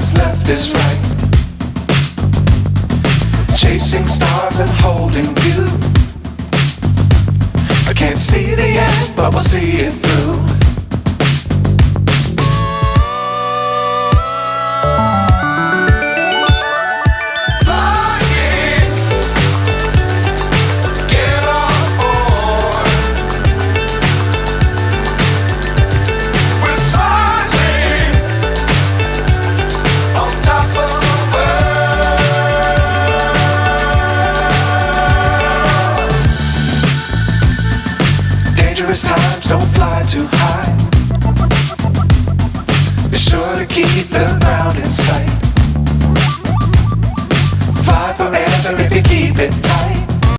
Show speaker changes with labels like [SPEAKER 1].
[SPEAKER 1] what's left is right. Chasing stars and holding you. I can't see the end, but we'll see it through. Times don't fly too high. Be sure to keep the ground in sight. Fly forever if you keep it tight.